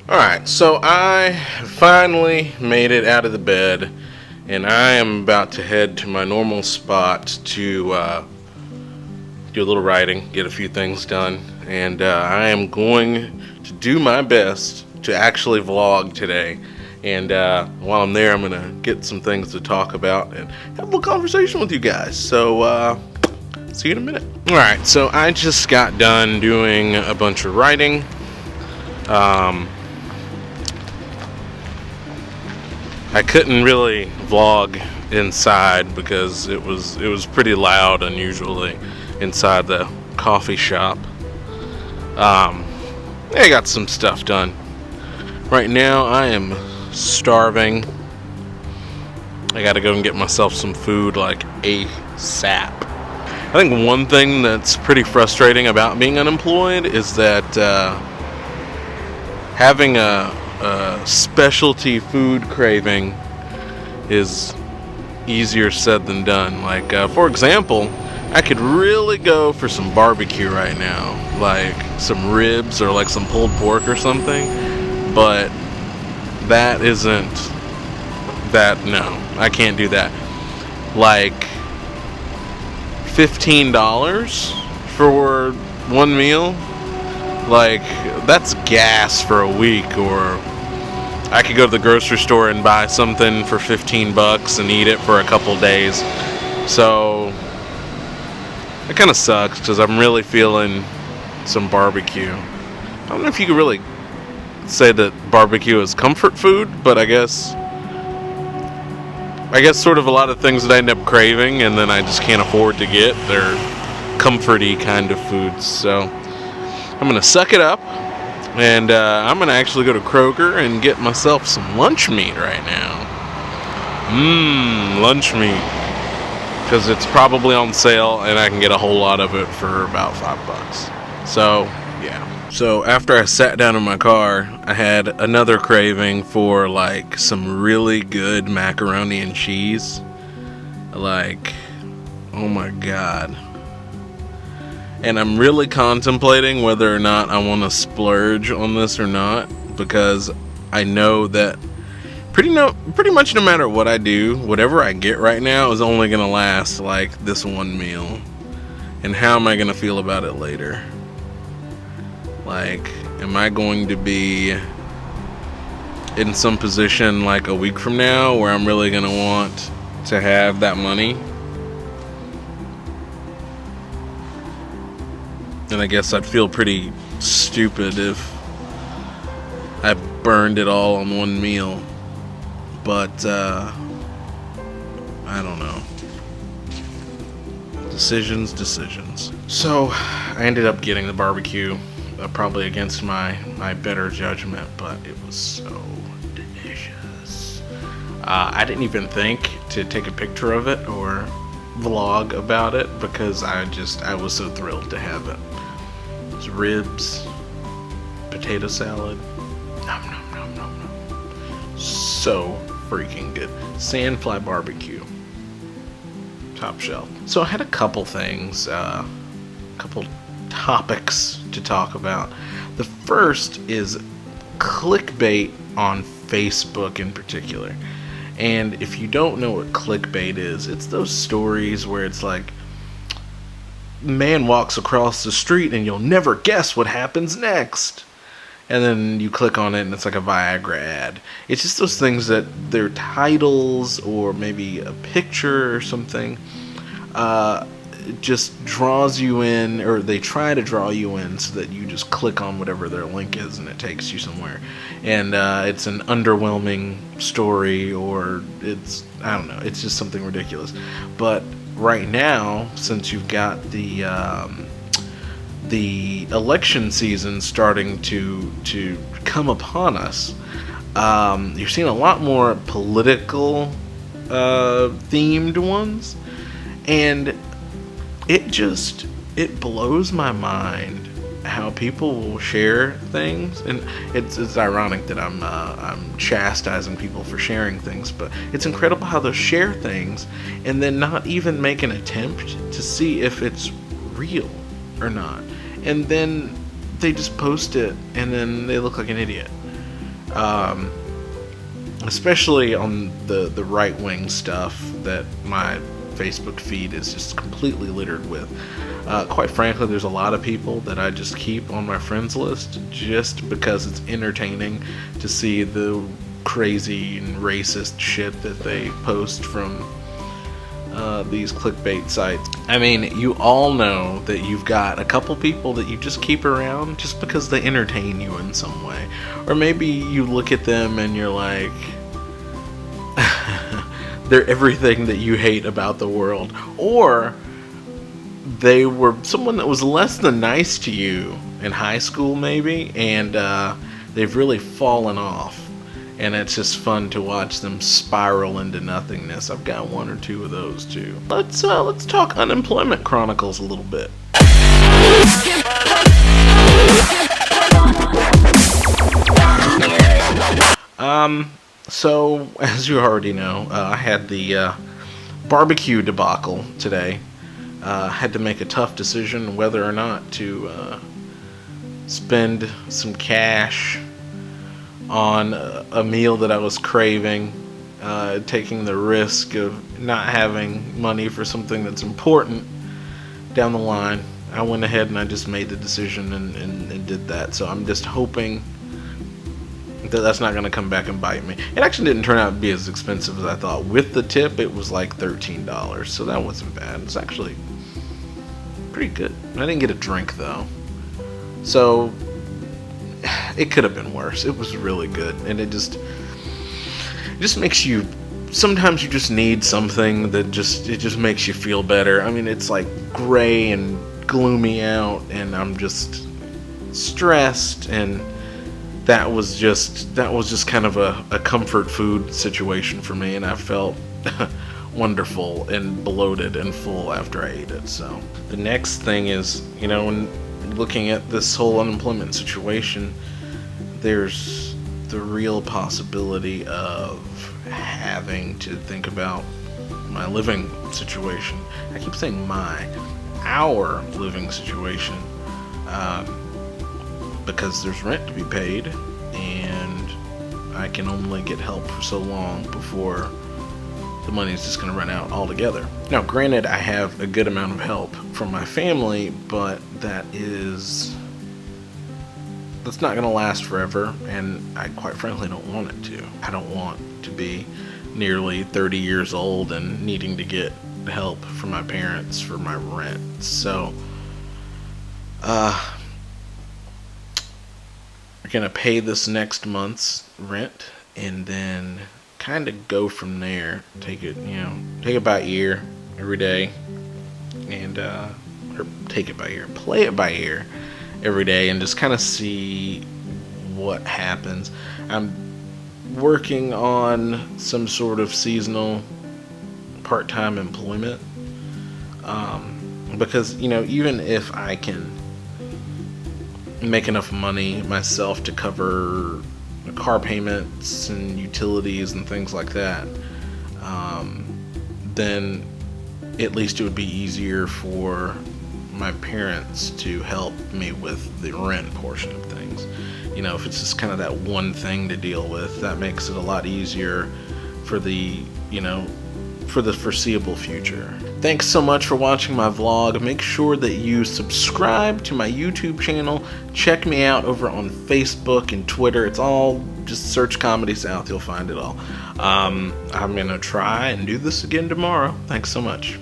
Alright, so I finally made it out of the bed, and I am about to head to my normal spot to do a little writing, get a few things done, and I am going to do my best to actually vlog today. And while I'm there, I'm going to get some things to talk about and have a little conversation with you guys. So, see you in a minute. Alright, so I just got done doing a bunch of writing. I couldn't really vlog inside because it was pretty loud unusually inside the coffee shop. I got some stuff done. Right now I am starving. I gotta go and get myself some food like ASAP. I think one thing that's pretty frustrating about being unemployed is that having a specialty food craving is easier said than done. Like, for example, I could really go for some barbecue right now, like some ribs or like some pulled pork or something, but that isn't that. No, I can't do that. Like $15 for one meal, like that's gas for a week. Or I could go to the grocery store and buy something for $15 and eat it for a couple days. So it kind of sucks because I'm really feeling some barbecue. I don't know if you could really say that barbecue is comfort food, but I guess sort of a lot of things that I end up craving and then I just can't afford to get, they're comforty kind of foods. So I'm gonna suck it up, and I'm gonna actually go to Kroger and get myself some lunch meat right now. Lunch meat, because it's probably on sale and I can get a whole lot of it for about $5. So yeah. So after I sat down in my car, I had another craving for like some really good macaroni and cheese. Like, oh my god. And I'm really contemplating whether or not I want to splurge on this or not, because I know that pretty much no matter what I do, whatever I get right now is only going to last like this one meal. And how am I going to feel about it later? Like, am I going to be in some position like a week from now where I'm really going to want to have that money? And I guess I'd feel pretty stupid if I burned it all on one meal. But, I don't know. Decisions. So, I ended up getting the barbecue, probably against my better judgment, but it was so delicious. I didn't even think to take a picture of it or vlog about it because I was so thrilled to have it. It's ribs, potato salad, nom. So freaking good. Sandfly barbecue, top shelf. So I had a couple things, couple topics to talk about. The first is clickbait on Facebook in particular. And if you don't know what clickbait is, it's those stories where it's like, man walks across the street and you'll never guess what happens next. And then you click on it and it's like a Viagra ad. It's just those things that their titles or maybe a picture or something just draws you in, or they try to draw you in so that you just click on whatever their link is and it takes you somewhere. And it's an underwhelming story, or I don't know, it's just something ridiculous. But right now, since you've got the election season starting to come upon us, you're seeing a lot more political themed ones, and it blows my mind how people will share things. And it's ironic that I'm chastising people for sharing things, but it's incredible how they'll share things and then not even make an attempt to see if it's real or not, and then they just post it and then they look like an idiot. Especially on the right-wing stuff that my Facebook feed is just completely littered with. Quite frankly, there's a lot of people that I just keep on my friends list just because it's entertaining to see the crazy and racist shit that they post from these clickbait sites. I mean, you all know that you've got a couple people that you just keep around just because they entertain you in some way. Or maybe you look at them and you're like, they're everything that you hate about the world. Or they were someone that was less than nice to you in high school maybe, and they've really fallen off. And it's just fun to watch them spiral into nothingness. I've got one or two of those too. Let's talk unemployment chronicles a little bit. So as you already know, I had the barbecue debacle today. Had to make a tough decision whether or not to spend some cash on a meal that I was craving, taking the risk of not having money for something that's important down the line. I went ahead and I just made the decision and did that. So I'm just hoping that that's not going to come back and bite me. It actually didn't turn out to be as expensive as I thought. With the tip, it was like $13, so that wasn't bad. It's actually pretty good. I didn't get a drink though, so it could have been worse. It was really good, and it just makes you. Sometimes you just need something that just makes you feel better. I mean, it's like gray and gloomy out, and I'm just stressed, and that was just kind of a comfort food situation for me, and I felt wonderful and bloated and full after I ate it. So the next thing is, when looking at this whole unemployment situation, there's the real possibility of having to think about my living situation. I keep saying our living situation, because there's rent to be paid, and I can only get help for so long before the money's just going to run out altogether. Now, granted, I have a good amount of help from my family, but that's not going to last forever, and I quite frankly don't want it to. I don't want to be nearly 30 years old and needing to get help from my parents for my rent. So, we're going to pay this next month's rent, and then kind of go from there. Take it by ear every day, and or take it by ear, play it by ear every day, and just kind of see what happens. I'm working on some sort of seasonal part-time employment, because even if I can make enough money myself to cover car payments and utilities and things like that, then at least it would be easier for my parents to help me with the rent portion of things. If it's just kind of that one thing to deal with, that makes it a lot easier for the foreseeable future. Thanks so much for watching my vlog. Make sure that you subscribe to my YouTube channel. Check me out over on Facebook and Twitter. It's all just search Comedy South. You'll find it all. I'm going to try and do this again tomorrow. Thanks so much.